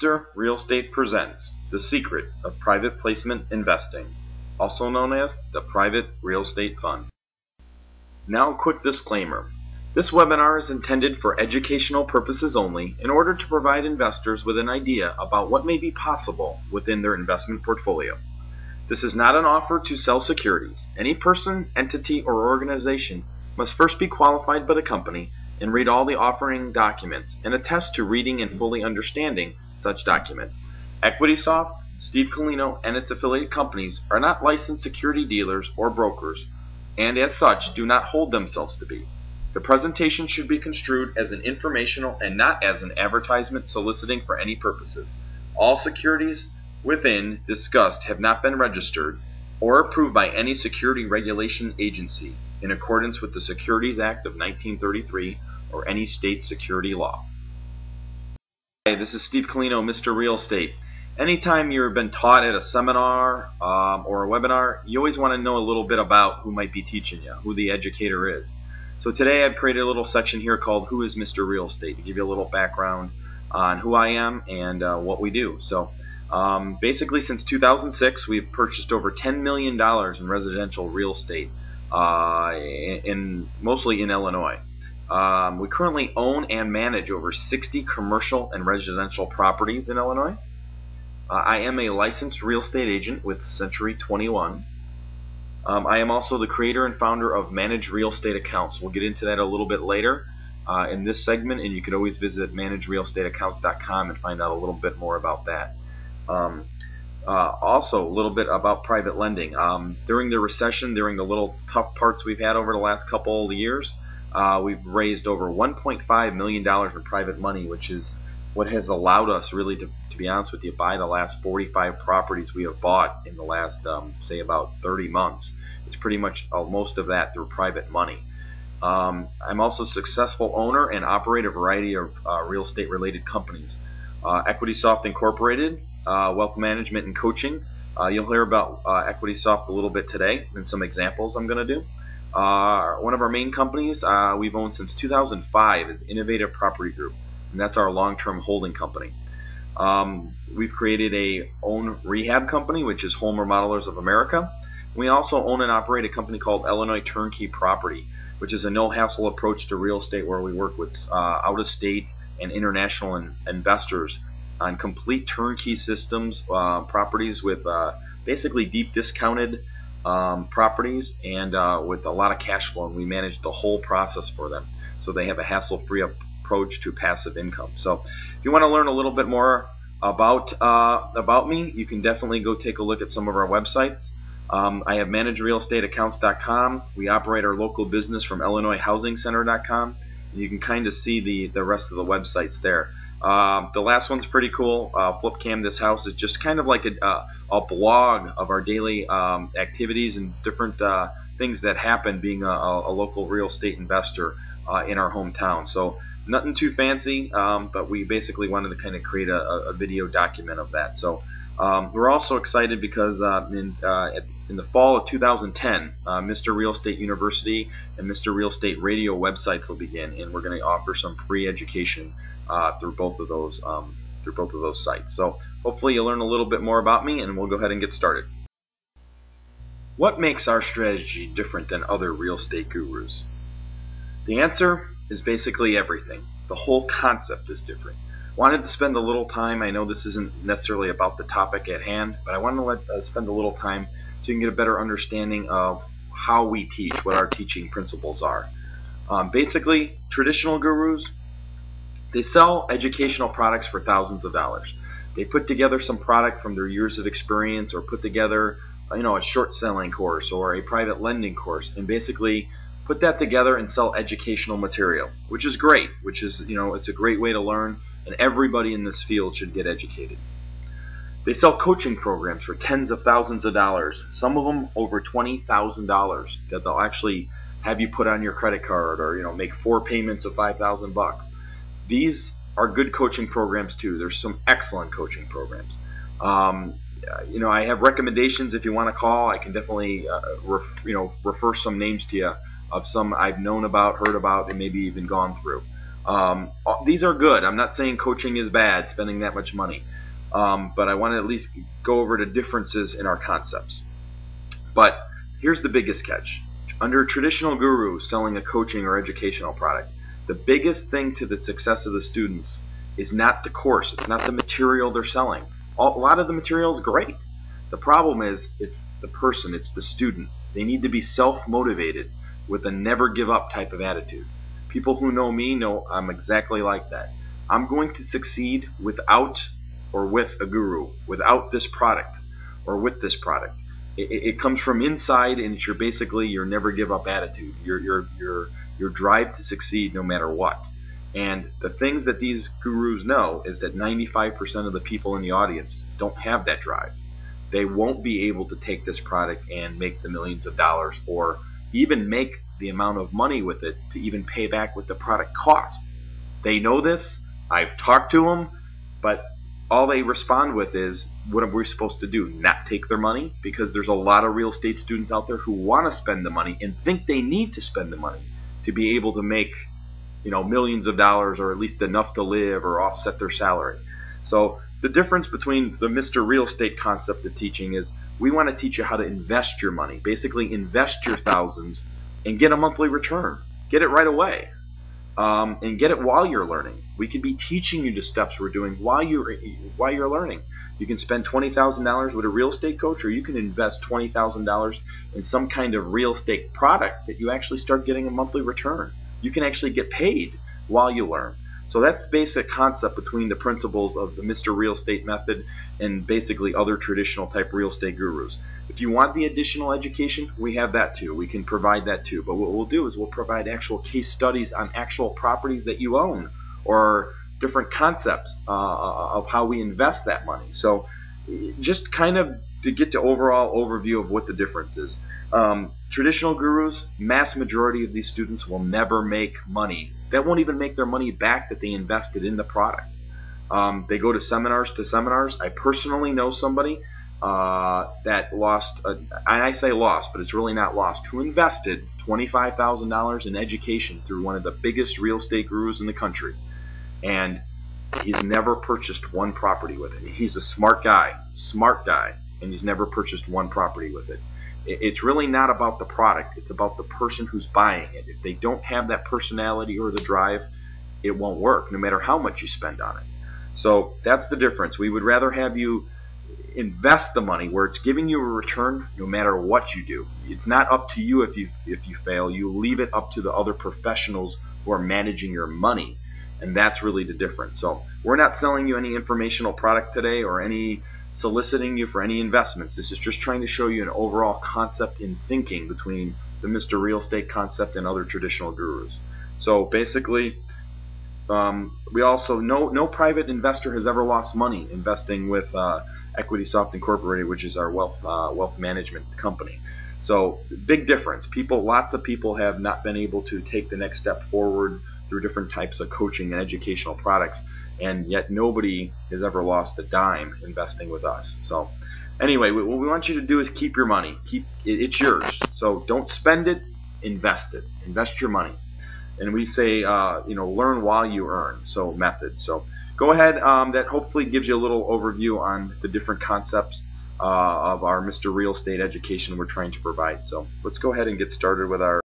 Mr. Real Estate presents The Secret of Private Placement Investing, also known as the Private Real Estate Fund. Now a quick disclaimer. This webinar is intended for educational purposes only in order to provide investors with an idea about what may be possible within their investment portfolio. This is not an offer to sell securities. Any person, entity, or organization must first be qualified by the company and read all the offering documents and attest to reading and fully understanding such documents. EquitySoft, Steve Colino, and its affiliate companies are not licensed security dealers or brokers, and as such do not hold themselves to be. The presentation should be construed as an informational and not as an advertisement soliciting for any purposes. All securities within discussed have not been registered or approved by any security regulation agency in accordance with the Securities Act of 1933 or any state security law. Hi, this is Steve Colino, Mr. Real Estate. Anytime you've been taught at a seminar or a webinar, you always want to know a little bit about who might be teaching you, who the educator is. So today I've created a little section here called Who is Mr. Real Estate, to give you a little background on who I am and what we do. So basically since 2006 we've purchased over $10 million in residential real estate, mostly in Illinois. We currently own and manage over 60 commercial and residential properties in Illinois. I am a licensed real estate agent with Century 21. I am also the creator and founder of Managed Real Estate Accounts. We'll get into that a little bit later in this segment, and you could always visit managedrealestateaccounts.com and find out a little bit more about that. Also, a little bit about private lending. During the recession, during the little tough parts we've had over the last couple of years, we've raised over $1.5 million in private money, which is what has allowed us really to be honest with you, buy the last 45 properties we have bought in the last, say, about 30 months. It's pretty much most of that through private money. I'm also a successful owner and operate a variety of real estate related companies. EquitySoft Incorporated, wealth management and coaching. You'll hear about EquitySoft a little bit today and some examples I'm going to do. One of our main companies we've owned since 2005 is Innovative Property Group, and that's our long-term holding company. We've created a own rehab company, which is Home Remodelers of America. We also own and operate a company called Illinois Turnkey Property, which is a no-hassle approach to real estate where we work with out-of-state and international investors on complete turnkey systems, properties with basically deep discounted properties and with a lot of cash flow, and we manage the whole process for them so they have a hassle-free approach to passive income. So if you want to learn a little bit more about me, you can definitely go take a look at some of our websites. I have managedrealestateaccounts.com. We operate our local business from illinoishousingcenter.com, and you can kind of see the rest of the websites there. The last one's pretty cool. FlipCam This House is just kind of like a blog of our daily activities and different things that happen being a local real estate investor in our hometown. So nothing too fancy, but we basically wanted to kind of create a video document of that. So we're also excited because in the fall of 2010, Mr. Real Estate University and Mr. Real Estate Radio websites will begin, and we're going to offer some free education through both of those sites. So hopefully you'll learn a little bit more about me, and we'll go ahead and get started. What makes our strategy different than other real estate gurus? The answer is basically everything. The whole concept is different. Wanted to spend a little time, I know this isn't necessarily about the topic at hand, but I wanted to spend a little time so you can get a better understanding of how we teach, what our teaching principles are. Basically, traditional gurus, they sell educational products for thousands of dollars. They put together some product from their years of experience, or put together a short selling course or a private lending course, and basically put that together and sell educational material, which is great, it's a great way to learn, and everybody in this field should get educated. They sell coaching programs for tens of thousands of dollars, some of them over $20,000, that they'll actually have you put on your credit card, or make 4 payments of $5,000. These are good coaching programs too. There's some excellent coaching programs. I have recommendations if you want to call. I can definitely refer some names to you of some I've known about, heard about, and maybe even gone through. These are good. I'm not saying coaching is bad, spending that much money, but I want to at least go over the differences in our concepts. But here's the biggest catch. Under a traditional guru selling a coaching or educational product, the biggest thing to the success of the students is not the course. It's not the material they're selling. A lot of the material is great. The problem is it's the person, it's the student. They need to be self-motivated with a never give up type of attitude. People who know me know I'm exactly like that. I'm going to succeed without or with a guru, without this product or with this product. It comes from inside, and it's basically your never give up attitude, your drive to succeed no matter what. And the things that these gurus know is that 95% of the people in the audience don't have that drive. They won't be able to take this product and make the millions of dollars, or even make the amount of money with it to even pay back what the product cost. They know this. I've talked to them, but all they respond with is, what are we supposed to do? Not take their money? Because there's a lot of real estate students out there who want to spend the money and think they need to spend the money to be able to make, millions of dollars, or at least enough to live or offset their salary. So the difference between the Mr. Real Estate concept of teaching is we want to teach you how to invest your money. Basically invest your thousands and get a monthly return. Get it right away. And get it while you're learning. We could be teaching you the steps we're doing while you're learning. You can spend $20,000 with a real estate coach, or you can invest $20,000 in some kind of real estate product that you actually start getting a monthly return. You can actually get paid while you learn. So that's the basic concept between the principles of the Mr. Real Estate method and basically other traditional type real estate gurus. If you want the additional education, we have that too. We can provide that too. But what we'll do is we'll provide actual case studies on actual properties that you own, or different concepts of how we invest that money. So just kind of to get to overall overview of what the difference is. Traditional gurus, mass majority of these students will never make money. That won't even make their money back that they invested in the product. They go to seminars. I personally know somebody that lost, and I say lost, but it's really not lost, who invested $25,000 in education through one of the biggest real estate gurus in the country, and he's never purchased one property with it. He's a smart guy, and he's never purchased one property with it. It's really not about the product. It's about the person who's buying it. If they don't have that personality or the drive, it won't work, no matter how much you spend on it. So that's the difference. We would rather have you invest the money where it's giving you a return no matter what you do. It's not up to you if you fail. You leave it up to the other professionals who are managing your money, and that's really the difference. So we're not selling you any informational product today or any soliciting you for any investments. This is just trying to show you an overall concept in thinking between the Mr. Real Estate concept and other traditional gurus. So basically, we also no private investor has ever lost money investing with EquitySoft Incorporated, which is our wealth management company. So big difference. Lots of people have not been able to take the next step forward through different types of coaching and educational products, and yet nobody has ever lost a dime investing with us. So anyway, what we want you to do is keep your money. It's yours. So don't spend it, invest it. Invest your money. And we say, learn while you earn. So method. So go ahead. That hopefully gives you a little overview on the different concepts of our Mr. Real Estate education we're trying to provide. So let's go ahead and get started with our